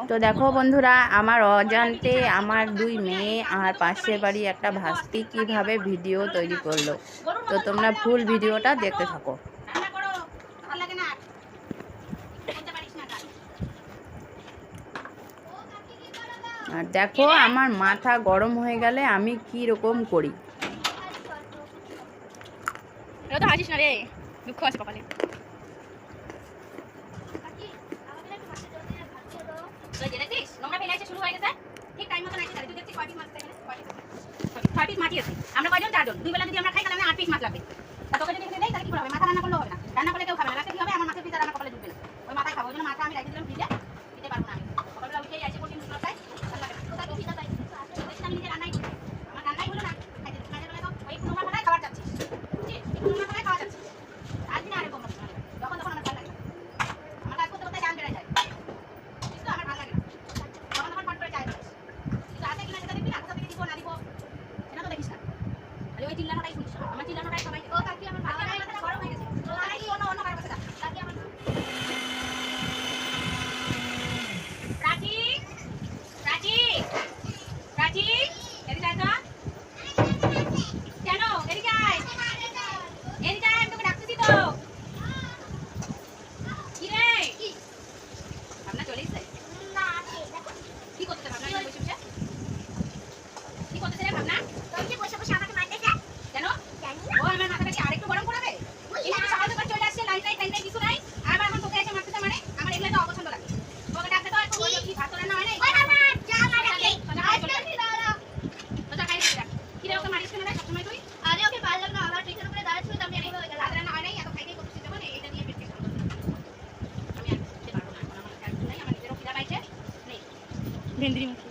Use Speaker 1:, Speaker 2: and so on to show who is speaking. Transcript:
Speaker 1: তো দেখো বন্ধুরা, আমার অজান্তে আমার দুই মেয়ে আর পাশের বাড়ি একটা ভাস্তি কিভাবে ভিডিও তৈরি করলো। তো তোমরা ফুল ভিডিওটা দেখতে থাকো। আর দেখো আমার মাথা গরম হয়ে গেলে আমি কি রকম করি।
Speaker 2: হাসিস না রে, দুঃখ আছে কপালে। আমরা কয়জন? 4 জন। 2 বেলা যদি আমরা খাই তাহলে 8 পিস মাছ লাগবে। তা তোকে যদি এখানে দেই তাহলে কি করে হবে? মাথা রান্না করলে হবে না। রান্না করলে কেউ খাবে না। রাতে কি হবে? আমার মাছের পিস আর আমার কপালে ঢুকবে না। ওই মাথায় খাবো। ওই জন্য মাথা আমি রেখে দিলাম ফ্রিজে। দিতে পারবো না আমি। সকালবেলা উঠেই আইসে প্রোটিন গুলো খাই। ভালো লাগে না। কোথায় তো ফ্রিজে তাই। আমি নিজে রান্নাই করি। আমার রান্নাই হলো না। খাইতে কাজে বেলায় তো ওই কুমড়া বানায় খাবার যাচ্ছিস। বুঝছিস? কুমড়া বানায় খাওয়া যাচ্ছিস। আজ দিন আরে কম না। যখন তখন আমার ভালো লাগে না। আমার কাজ করতে করতে জান বেড়ে যায়। বুঝছিস তো? আমার ভালো লাগে না। যখন তখন ফট করে চাই দিস। কিন্তু আছে কিনা সেটা দেখবি না। কোথা থেকে দিব না দিব সেটা তো দেখিস না। ওই চিল্লানোটাই শুনিস। আমার চিল্লানোটাই সবাই ও কাকি আমার ভালো লাগে না, গরম হয়ে গেছে। তো তাই কি অন্য কারো কাছে যা। কাকি আমার প্রাচী প্রাচী প্রাচী এদিকে আয় তো। কেন এদিকে আয়, এদিকে আয়, আমি তোকে ডাকতেছি তো। কি রে ভাবনা চলে এসেছে? কি করতেছে ভাবনা? বসে বসে কি করতেছে রে ভাবনা? বসে বসে আমাকে মারতেছে কেন? ও আমার মাথাটা কি আরেকটু গরম করাবে? এই সকাল সকাল চলে আসছে, লাইন নাই কিছু নাই, আবার এখন তোকে এসে মারতেছে। মানে আমার এগুলো তো অপছন্দ লাগে। তোকে ডাকতে তো একটু বলি কি ভাত রান্না হয় নাই? ওই বাবা যা মারাকে আজকে দাঁড়া তো যা খাইছিস যা। কি রে ওকে মারিস কেন রে সবসময় তুই? আরে ওকে ভালো লাগে না, আমার পিঠের উপরে দাঁড়াচ্ছিল তো আমি এগুলো ভাত রান্না হয় নাই, এত খাইতেই করতেছিস যখন এইটা নিয়ে পেট কেন করছিস? আমি আর খেতে পারবো না, এখন আমার কাজ নাই, আমার নিজেরও খিদা পাইছে নেই। ভেন্দ্রি মুখী